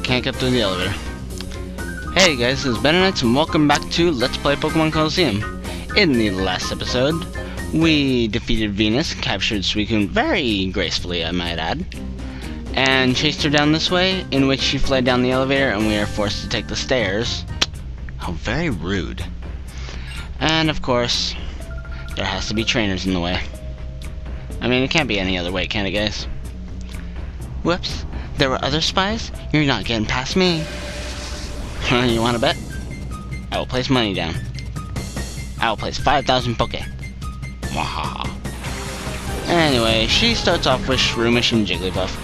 can't get through the elevator. Hey guys, this is Benedict and welcome back to Let's Play Pokemon Colosseum. In the last episode, we defeated Venus, captured Suicune very gracefully, I might add, and chased her down this way, in which she fled down the elevator and we are forced to take the stairs. How very rude. And of course, there has to be trainers in the way. I mean, it can't be any other way, can it, guys? Whoops, there were other spies? You're not getting past me. You wanna bet? I will place money down. I will place 5,000 Poke. Wahaha. Anyway, she starts off with Shroomish and Jigglypuff.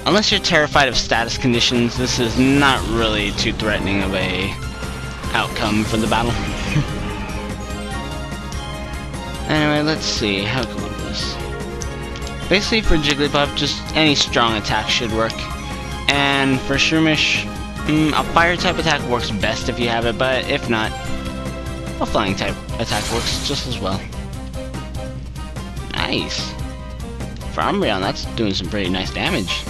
Unless you're terrified of status conditions, this is not really too threatening of a outcome for the battle. Anyway, let's see. How can we do this? Basically, for Jigglypuff, just any strong attack should work. And for Shroomish, a fire type attack works best if you have it, but if not, a flying type attack works just as well. Nice. For Umbreon, that's doing some pretty nice damage.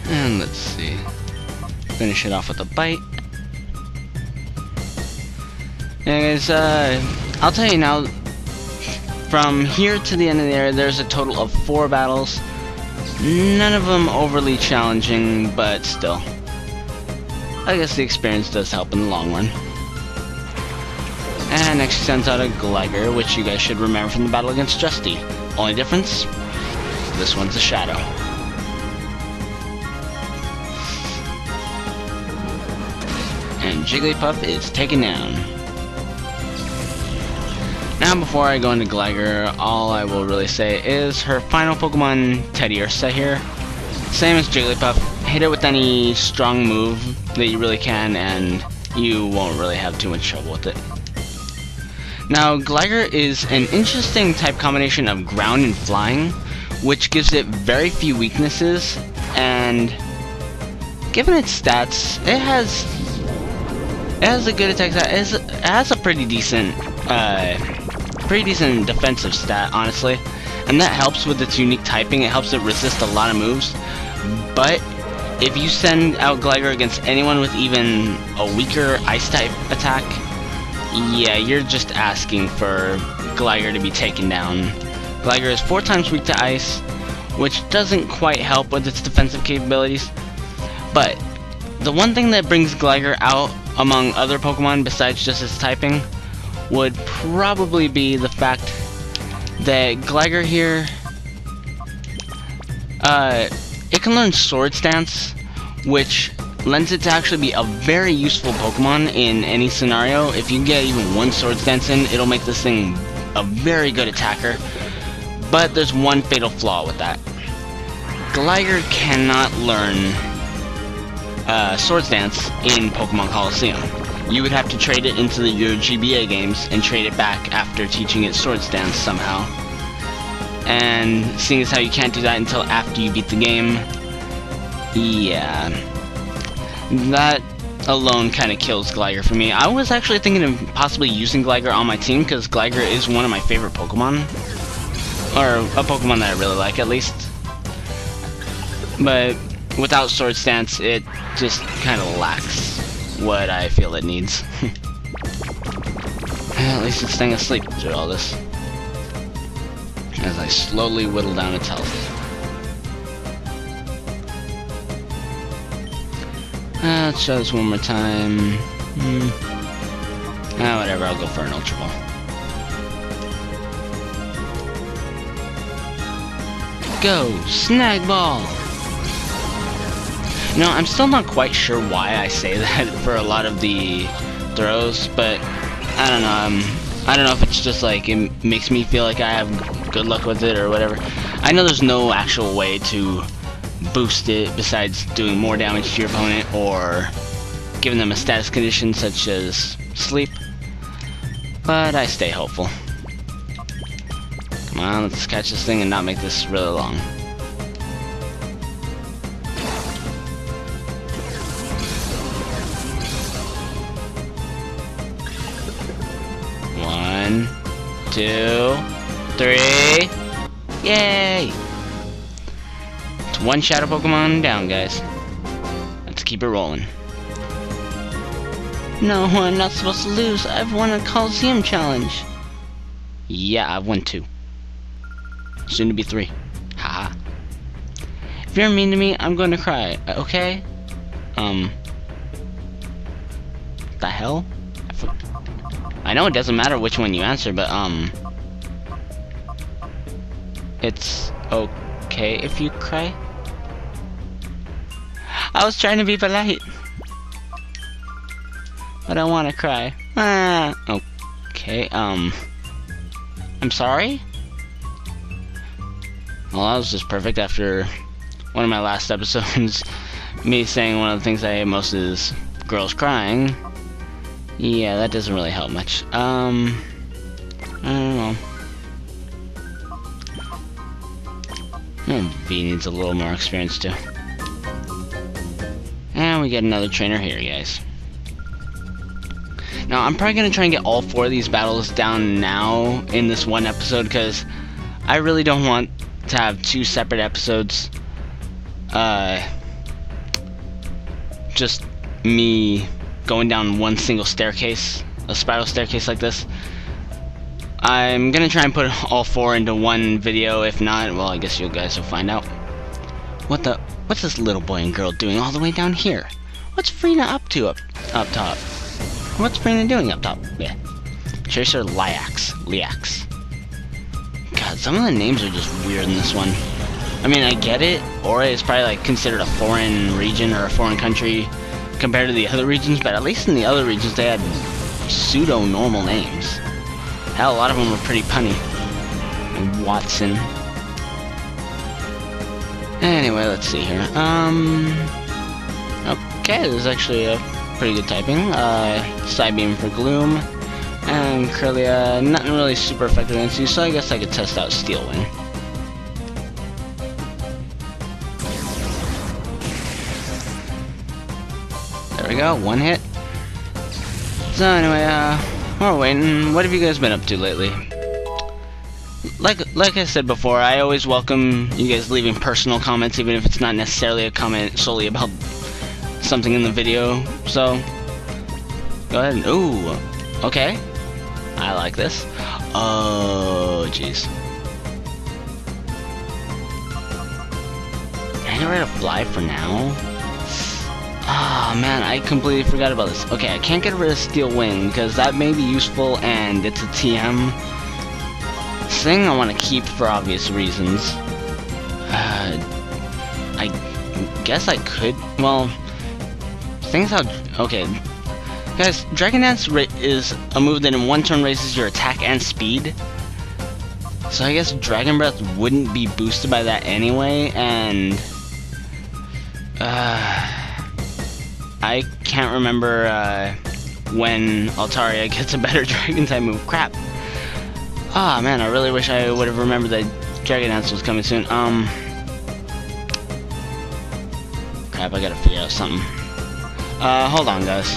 And let's see. Finish it off with a bite. Anyways, I'll tell you now, from here to the end of the area, there's a total of 4 battles. None of them overly challenging, but still. I guess the experience does help in the long run. And next she sends out a Gligar, which you guys should remember from the battle against Justy. Only difference? This one's a Shadow. And Jigglypuff is taken down. Now, before I go into Gligar, all I will really say is her final Pokemon, Teddiursa here. Same as Jigglypuff, hit it with any strong move that you really can, and you won't really have too much trouble with it. Now, Gligar is an interesting type combination of ground and flying, which gives it very few weaknesses, and given its stats, it has a good attack stat. It has a pretty decent defensive stat, honestly, and that helps with its unique typing. It helps it resist a lot of moves. But if you send out Gligar against anyone with even a weaker ice type attack, yeah, you're just asking for Gligar to be taken down. Gligar is 4 times weak to ice, which doesn't quite help with its defensive capabilities. But the one thing that brings Gligar out among other Pokemon besides just its typing would probably be the fact that Gligar here, it can learn Sword Stance, which lends it to actually be a very useful Pokemon in any scenario. If you get even one Sword Stance in, it'll make this thing a very good attacker. But there's one fatal flaw with that. Gligar cannot learn Sword Stance in Pokemon Colosseum. You would have to trade it into your GBA games and trade it back after teaching it Sword Stance somehow. And seeing as how you can't do that until after you beat the game, yeah, that alone kind of kills Gligar for me. I was actually thinking of possibly using Gligar on my team because Gligar is one of my favorite Pokemon, or a Pokemon that I really like at least. But without Sword Stance, it just kind of lacks what I feel it needs. At least it's staying asleep through all this, as I slowly whittle down its health. Let's try this one more time. Whatever, I'll go for an Ultra Ball. Go! Snag Ball! No, I'm still not quite sure why I say that for a lot of the throws, but I don't know. I don't know if it's just like it makes me feel like I have good luck with it or whatever. I know there's no actual way to boost it besides doing more damage to your opponent or giving them a status condition such as sleep, but I stay hopeful. Come on, let's catch this thing and not make this really long. One, 2, 3. Yay! It's one shadow Pokemon down, guys. Let's keep it rolling. No, I'm not supposed to lose. I've won a Colosseum challenge. Yeah, I've won 2. Soon to be 3. Haha. If you're mean to me, I'm going to cry. Okay? The hell? I know it doesn't matter which one you answer, but, it's okay if you cry? I was trying to be polite. But I want to cry. Ah, okay, I'm sorry? Well, that was just perfect after one of my last episodes. Me saying one of the things I hate most is girls crying. Yeah, that doesn't really help much. I don't know. V needs a little more experience too. And we get another trainer here, guys. Now, I'm probably going to try and get all 4 of these battles down now in this one episode, because I really don't want to have 2 separate episodes. Just me going down one single staircase, a spiral staircase like this. I'm going to try and put all 4 into one video. If not, well, I guess you guys will find out. What's this little boy and girl doing all the way down here? What's Frina up to up top? What's Frina doing up top? Yeah. Tracer Liax. God, some of the names are just weird in this one. I mean, I get it. Aura is probably like considered a foreign region or a foreign country compared to the other regions, but at least in the other regions they had pseudo-normal names. Hell, a lot of them were pretty punny. Watson. Anyway, let's see here. Okay, this is actually a pretty good typing. Psybeam for Gloom. And Kirlia, nothing really super effective against you, so I guess I could test out Steel Wing. There we go, 1 hit. So anyway, while we're waiting, what have you guys been up to lately? Like I said before, I always welcome you guys leaving personal comments, even if it's not necessarily a comment solely about something in the video. So, go ahead and, ooh, okay. I like this. Oh, jeez. Can I get rid of Fly for now? Ah, man, I completely forgot about this. Okay, I can't get rid of Steel Wing, because that may be useful, and it's a TM. This thing I want to keep for obvious reasons. I guess I could, well, things how, okay. Guys, Dragon Dance is a move that in one turn raises your attack and speed. So I guess Dragon Breath wouldn't be boosted by that anyway, and I can't remember when Altaria gets a better Dragon type move. Crap. Ah, man, I really wish I would have remembered that Dragon Dance was coming soon. Crap, I gotta figure out something. Hold on, guys.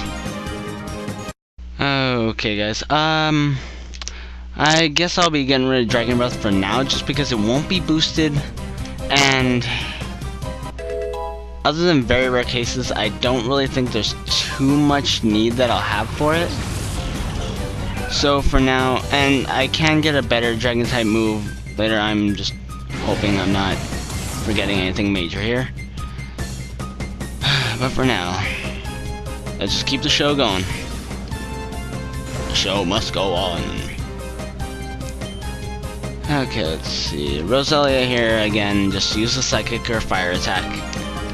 Okay, guys, I guess I'll be getting rid of Dragon Breath for now, just because it won't be boosted, and other than very rare cases, I don't really think there's too much need that I'll have for it. So for now, and I can get a better Dragon type move later. I'm just hoping I'm not forgetting anything major here. But for now, let's just keep the show going. The show must go on. Okay, let's see. Roselia here again. Just use a Psychic or Fire attack.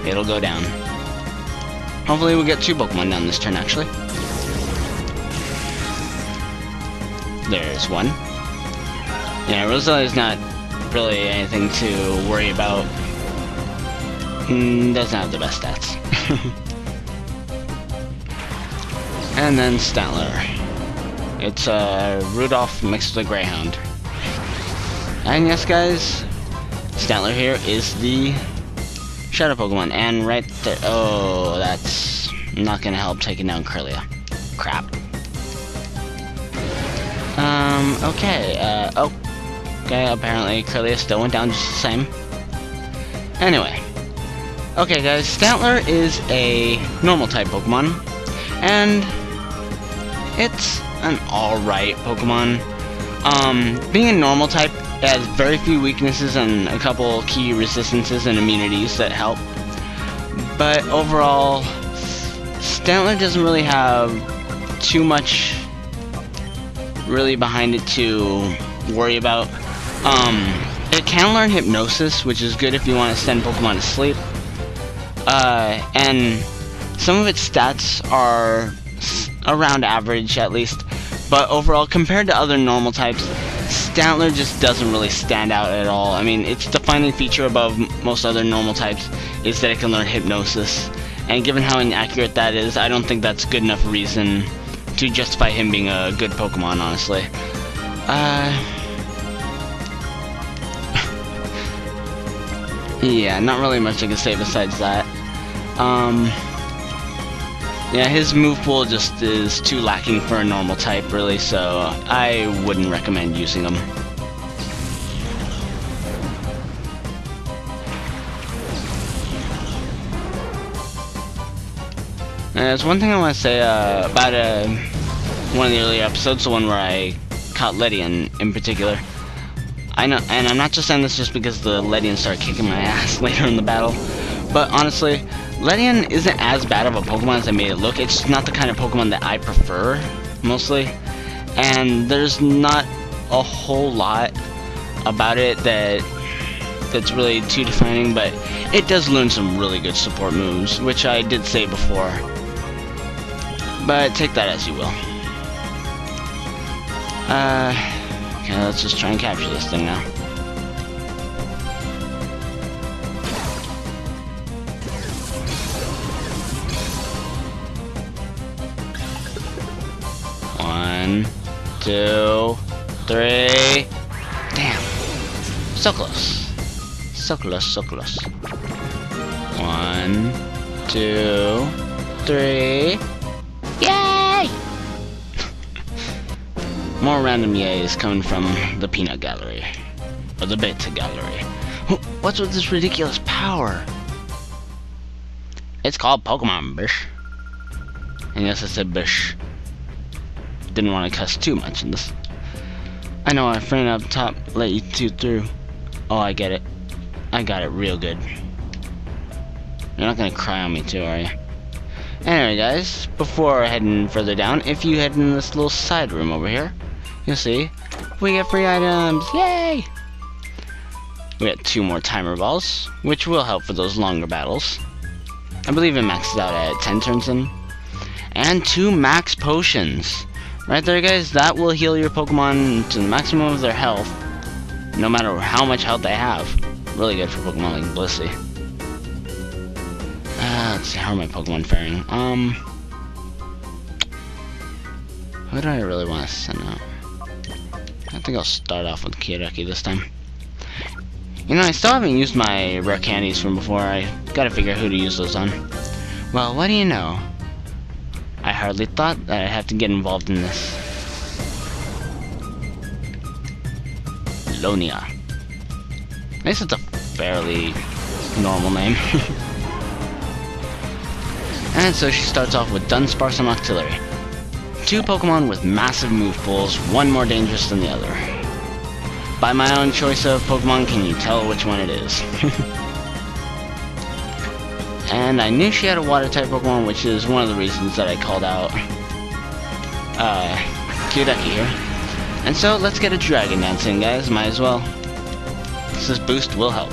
It'll go down. Hopefully we'll get 2 Pokemon down this turn, actually. There's 1. Yeah, Roselia's not really anything to worry about. Doesn't have the best stats. And then Statler. It's Rudolph mixed with a Greyhound. And yes, guys, Statler here is the Shadow Pokemon, and right there, oh, that's not gonna help taking down Kirlia. Crap. Okay, oh, Okay, apparently Curlia still went down just the same. Anyway. Okay guys, Stantler is a normal type Pokemon. And it's an alright Pokemon. Being a normal type, it has very few weaknesses and a couple key resistances and immunities that help. But overall, Stantler doesn't really have too much really behind it to worry about. It can learn Hypnosis, which is good if you want to send Pokemon to sleep. And some of its stats are around average, at least. But overall, compared to other normal types, Stantler just doesn't really stand out at all. I mean, its defining feature above most other normal types is that it can learn Hypnosis. And given how inaccurate that is, I don't think that's good enough reason to justify him being a good Pokemon, honestly. Yeah, not really much I can say besides that. Yeah, his move pool just is too lacking for a normal type, really, so I wouldn't recommend using him. There's one thing I want to say about one of the earlier episodes, the one where I caught Ledian in particular. I know, and I'm not just saying this just because the Ledian started kicking my ass later in the battle, but honestly, Ledian isn't as bad of a Pokemon as I made it look. It's just not the kind of Pokemon that I prefer, mostly. And there's not a whole lot about it that's really too defining, but it does learn some really good support moves, which I did say before. But take that as you will. Okay, let's just try and capture this thing now. One, two, three. Damn. So close. So close, so close. 1, 2, 3. Yay! More random yays coming from the peanut gallery. Or the beta gallery. What's with this ridiculous power? It's called Pokemon, bish. And yes, I said bish. Didn't want to cuss too much in this. I know our friend up top let you two through. Oh, I get it. I got it real good. You're not gonna cry on me too, are you? Anyway, guys, before heading further down, if you head in this little side room over here, you'll see we get free items. Yay! We got 2 more timer balls, which will help for those longer battles. I believe it maxes out at 10 turns in. And 2 max potions. Right there, guys, that will heal your Pokemon to the maximum of their health, no matter how much health they have. Really good for Pokemon like Blissey. Let's see, how are my Pokemon faring? Who do I really want to send out? I think I'll start off with Kiraki this time. You know, I still haven't used my rare candies from before. I gotta figure out who to use those on. Well, what do you know? I hardly thought that I'd have to get involved in this. Lonia. At least it's a fairly normal name. And so she starts off with Dunsparce and Octillery. 2 Pokemon with massive move pools, one more dangerous than the other. By my own choice of Pokemon, can you tell which one it is? And I knew she had a water-type Pokemon, which is one of the reasons that I called out Kiraki here. And so, let's get a Dragon Dance in, guys. Might as well. This boost will help.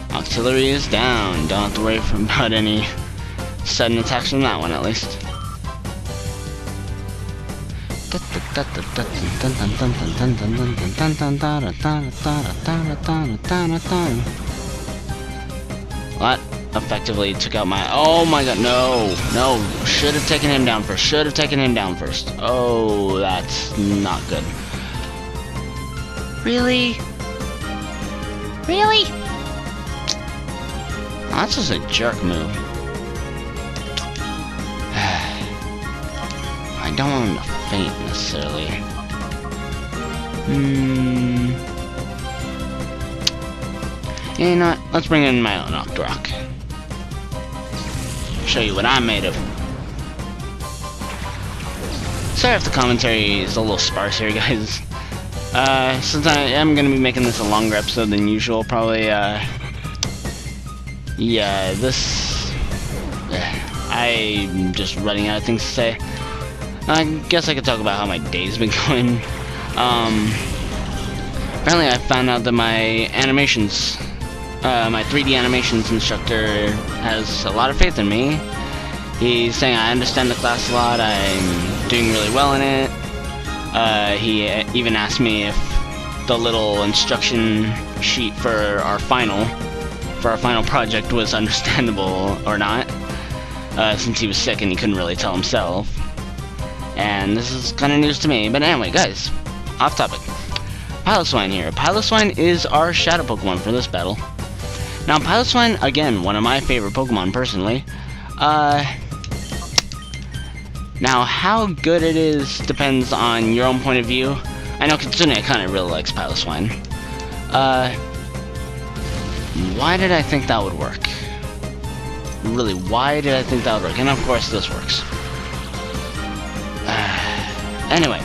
Octillery is down. Don't have to worry about any sudden attacks from that one, at least. That effectively took out my... Oh my god, no! No! Should have taken him down first. Should have taken him down first. Oh, that's not good. Really? Really? That's just a jerk move. I don't want him to faint necessarily. Yeah, you know what? Let's bring in my own Octorok. Show you what I'm made of. Sorry if the commentary is a little sparse here, guys. Since I am gonna be making this a longer episode than usual, probably, yeah, this... I'm just running out of things to say. I guess I could talk about how my day's been going. Apparently I found out that my animations, my 3D animations instructor has a lot of faith in me. He's saying I understand the class a lot, I'm doing really well in it. He even asked me if the little instruction sheet for our final project was understandable or not, since he was sick and he couldn't really tell himself. And this is kind of news to me. But anyway, guys, off topic. Piloswine here. Piloswine is our shadow Pokemon for this battle. Now, Piloswine, again, one of my favorite Pokemon personally. Now, how good it is depends on your own point of view. I know Kitsune kind of really likes Piloswine. Why did I think that would work? Really, why did I think that would work? And of course, this works. Anyway,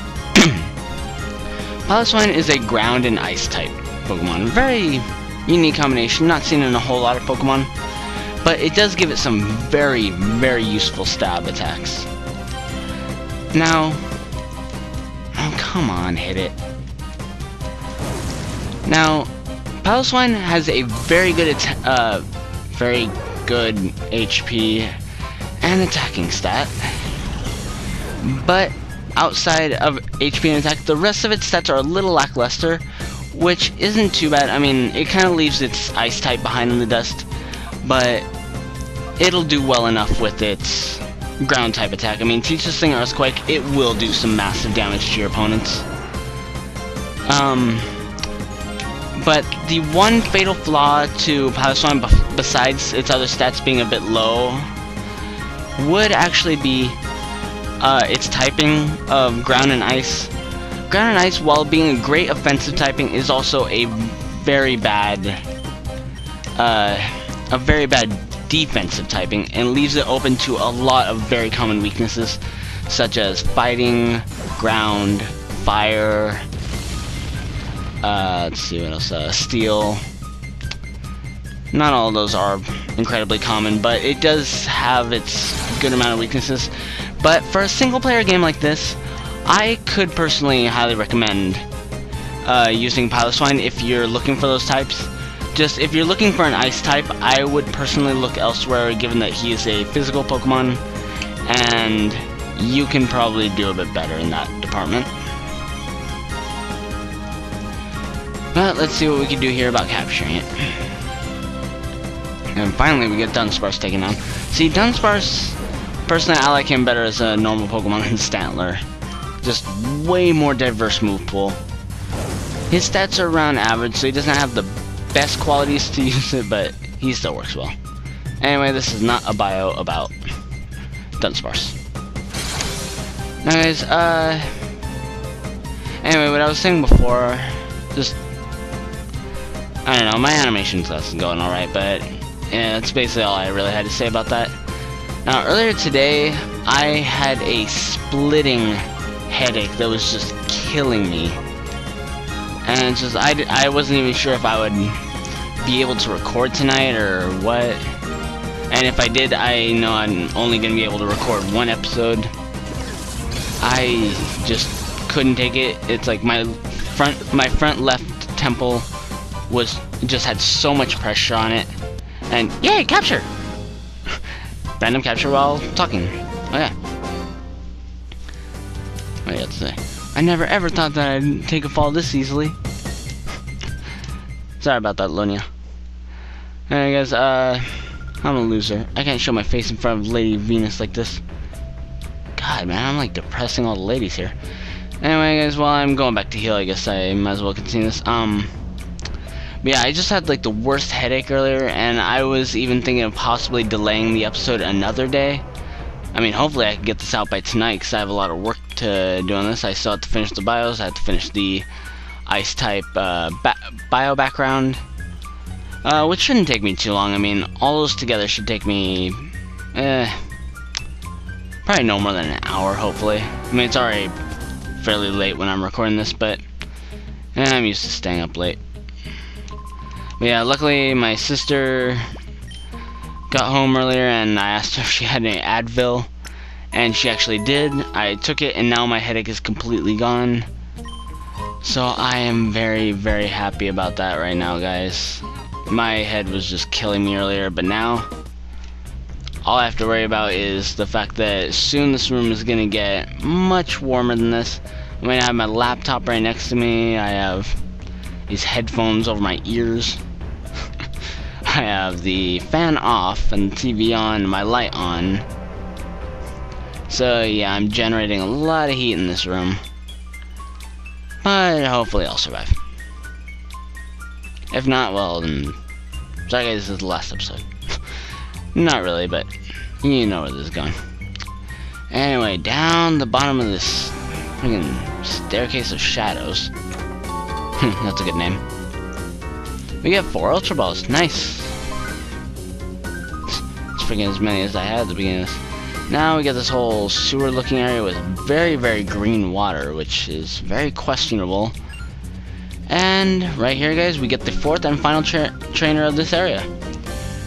Piloswine is a ground and ice type Pokemon. Very unique combination, not seen in a whole lot of Pokemon, but it does give it some very, very useful stab attacks. Now, oh come on, hit it. Now, Piloswine has a very good HP and attacking stat, but outside of HP and attack, the rest of its stats are a little lackluster, which isn't too bad. I mean, it kind of leaves its ice type behind in the dust, but it'll do well enough with its ground type attack. I mean, teach this thing Earthquake, it will do some massive damage to your opponents. But the one fatal flaw to Piloswine, besides its other stats being a bit low, would actually be its typing of ground and ice. Ground and ice, while being a great offensive typing, is also a very bad defensive typing, and leaves it open to a lot of very common weaknesses, such as fighting, ground, fire, let's see what else, steel. Not all of those are incredibly common, but it does have its good amount of weaknesses. But for a single player game like this, I could personally highly recommend using Piloswine if you're looking for those types. Just if you're looking for an ice type, I would personally look elsewhere, given that he is a physical Pokemon, and you can probably do a bit better in that department. But let's see what we can do here about capturing it. And finally we get Dunsparce taken on. See, Dunsparce, personally I like him better as a normal Pokemon than Stantler. Just way more diverse move pool. His stats are around average, so he doesn't have the best qualities to use it, but he still works well. Anyway, this is not a bio about Dunsparce. Now guys, anyway, what I was saying before, just, I don't know, my animation class is going alright, but yeah, that's basically all I really had to say about that. Now, earlier today, I had a splitting headache that was just killing me. And it's just, I wasn't even sure if I would be able to record tonight or what. And if I did, I know I'm only going to be able to record one episode. I just couldn't take it. It's like my front left temple just had so much pressure on it. And yay, capture! Random capture while talking. Oh yeah. What do you have to say? I never ever thought that I'd take a fall this easily. Sorry about that, Lunia. Alright guys, I'm a loser. I can't show my face in front of Lady Venus like this. God, man, I'm like depressing all the ladies here. Anyway guys, while I'm going back to heal, I guess I might as well continue this. But yeah, I just had like the worst headache earlier, and I was even thinking of possibly delaying the episode another day. I mean, hopefully I can get this out by tonight, because I have a lot of work to do on this. I still have to finish the bios. I have to finish the ice type bio background, which shouldn't take me too long. I mean, all those together should take me probably no more than an hour, hopefully. I mean, it's already fairly late when I'm recording this, but I'm used to staying up late. But yeah, luckily my sister got home earlier, and I asked her if she had any Advil, and she actually did. I took it, and now my headache is completely gone. So I am very, very happy about that right now, guys. My head was just killing me earlier, but now all I have to worry about is the fact that soon this room is gonna get much warmer than this. I mean, I have my laptop right next to me. I have these headphones over my ears. I have the fan off and the TV on, my light on. So yeah, I'm generating a lot of heat in this room. But hopefully I'll survive. If not, well, then sorry guys, this is the last episode. Not really, but you know where this is going. Anyway, down the bottom of this freaking staircase of shadows. That's a good name. We get 4 Ultra Balls. Nice. It's freaking as many as I had at the beginning of this. Now we get this whole sewer looking area with very, very green water, which is very questionable. And right here, guys, we get the 4th and final trainer of this area.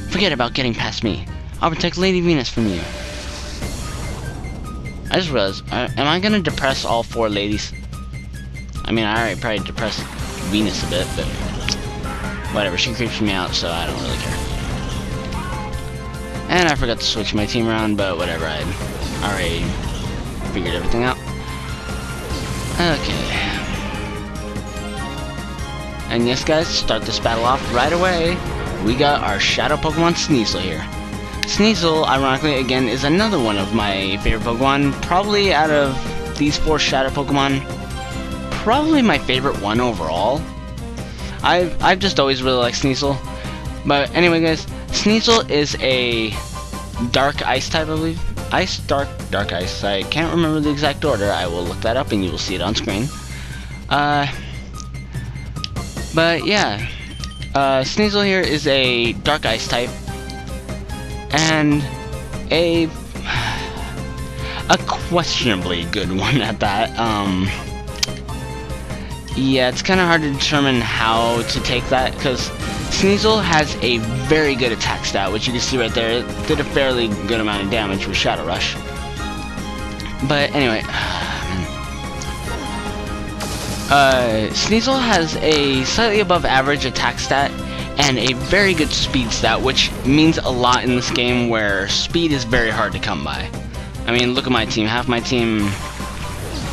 Forget about getting past me. I'll protect Lady Venus from you. I just realized, am I gonna depress all 4 ladies? I mean, I already probably depressed Venus a bit, but whatever, she creeps me out, so I don't really care. And I forgot to switch my team around, but whatever, I already figured everything out. Okay. And yes, guys, to start this battle off right away, we got our Shadow Pokemon Sneasel here. Sneasel, ironically, again, is another one of my favorite Pokemon. Probably out of these 4 Shadow Pokemon, probably my favorite one overall. I've just always really liked Sneasel. But anyway, guys, Sneasel is a dark ice type, I believe. Ice, dark ice. I can't remember the exact order. I will look that up and you will see it on screen. But yeah, Sneasel here is a dark ice type, and a questionably good one at that. Yeah, it's kind of hard to determine how to take that, because Sneasel has a very good attack stat, which you can see right there. It did a fairly good amount of damage with Shadow Rush. But anyway, Sneasel has a slightly above average attack stat and a very good speed stat, which means a lot in this game where speed is very hard to come by. I mean, look at my team. Half my team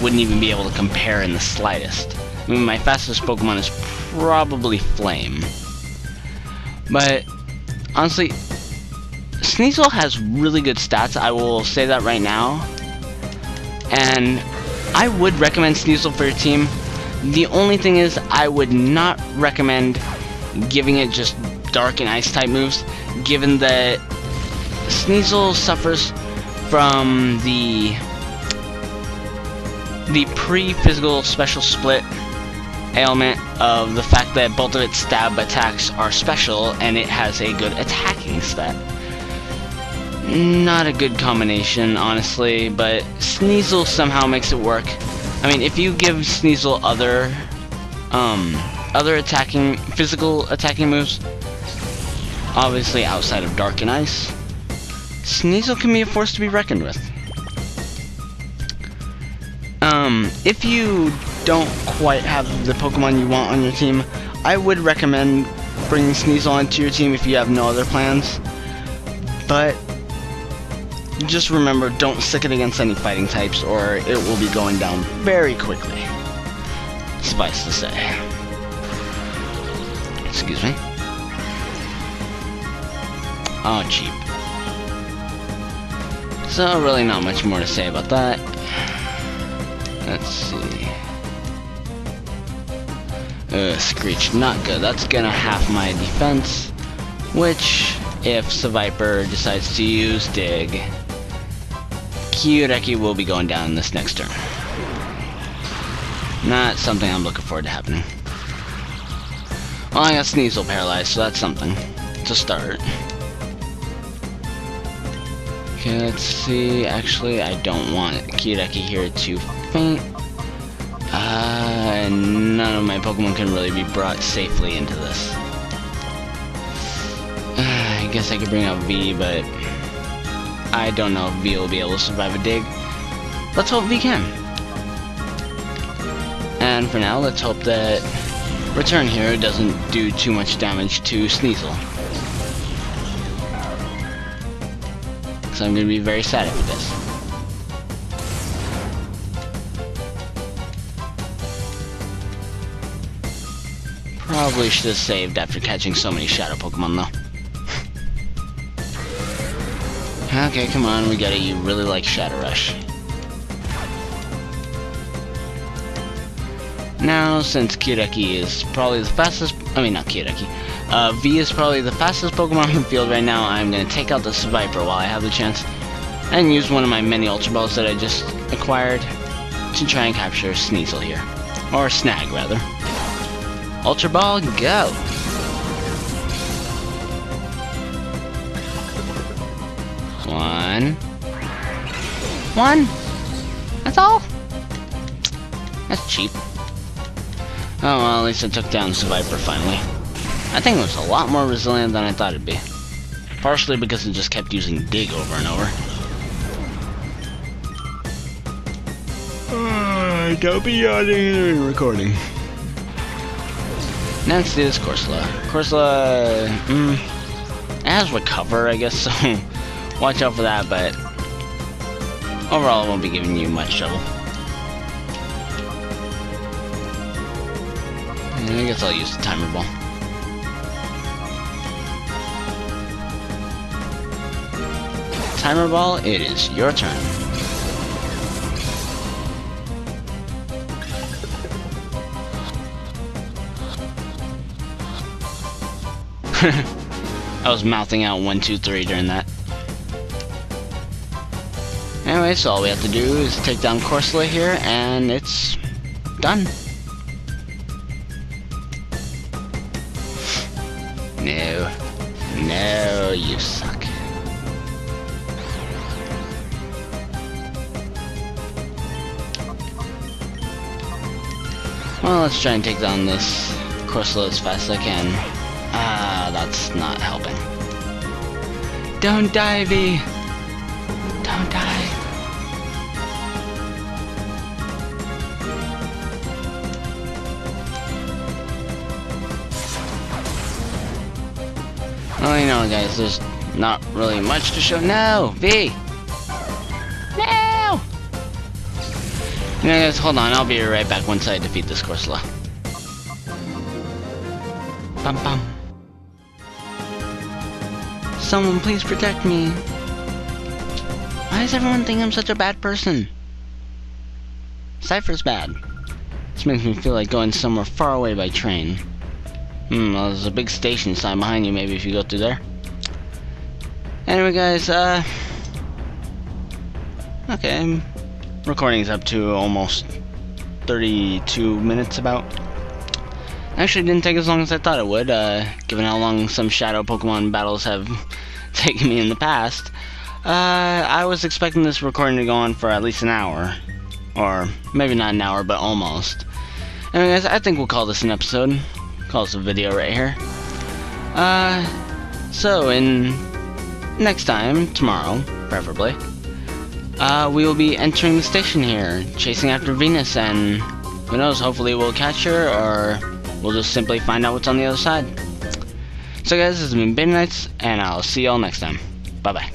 wouldn't even be able to compare in the slightest. I mean, my fastest Pokemon is probably Flame. But honestly, Sneasel has really good stats, I will say that right now. And I would recommend Sneasel for your team. The only thing is, I would not recommend giving it just dark and ice type moves, given that Sneasel suffers from the pre-physical special split ailment of the fact that both of its stab attacks are special and it has a good attacking stat. Not a good combination, honestly, but Sneasel somehow makes it work. I mean, if you give Sneasel other physical attacking moves, obviously outside of Dark and Ice, Sneasel can be a force to be reckoned with. If you don't quite have the Pokemon you want on your team, I would recommend bringing Sneasel onto your team if you have no other plans. But just remember, don't stick it against any fighting types or it will be going down very quickly. Suffice to say. Excuse me. Oh, cheap. So, really not much more to say about that. Let's see. Screech, not good. That's gonna half my defense, which, if Seviper decides to use Dig, Kyureki will be going down this next turn. Not something I'm looking forward to happening. Well, I got Sneasel paralyzed, so that's something to start. Okay, let's see. Actually, I don't want Kyureki here to faint. None of my Pokemon can really be brought safely into this. I guess I could bring out V, but I don't know if V will be able to survive a dig. Let's hope V can. And for now, let's hope that Return Hero doesn't do too much damage to Sneasel. Because I'm going to be very sad if it does. Probably should have saved after catching so many Shadow Pokemon, though. Okay, come on, we get it. You really like Shadow Rush. Now, since Kyureki is probably the fastest... I mean, not Kyureki. V is probably the fastest Pokemon in the field right now. I'm going to take out the Viper while I have the chance. And use one of my many Ultra Balls that I just acquired to try and capture Sneasel here. Or Snag, rather. Ultra Ball, go! One? That's all? That's cheap. Oh well, at least I took down Viper finally. I think it was a lot more resilient than I thought it'd be. Partially because it just kept using Dig over and over. Don't be yawning and recording. Now let's do this Corsola. Corsola, it has Recover, I guess, so watch out for that, but overall it won't be giving you much trouble. And I guess I'll use the Timer Ball. Timer Ball, it is your turn. I was mouthing out 1, 2, 3 during that. Anyway, so all we have to do is take down Corsola here, and it's done. No, you suck. Well, let's try and take down this Corsola as fast as I can. That's not helping. Don't die, V! Don't die. Well, you know, guys, there's not really much to show. No! V! No! You know, guys, hold on. I'll be right back once I defeat this Corsola. Bum bum. Someone please protect me. Why does everyone think I'm such a bad person? Cypher's bad. This makes me feel like going somewhere far away by train. Well, there's a big station sign behind you, maybe if you go through there. Anyway, guys, okay, recording's up to almost 32 minutes about. Actually, didn't take as long as I thought it would, given how long some Shadow Pokemon battles have taken me in the past. I was expecting this recording to go on for at least an hour. Or, maybe not an hour, but almost. Anyway, guys, I think we'll call this an episode. Call this a video right here. So, next time, tomorrow, preferably, we will be entering the station here, chasing after Venus, and who knows, hopefully we'll catch her, or we'll just simply find out what's on the other side. So guys, this has been Beta Nights, and I'll see y'all next time. Bye-bye.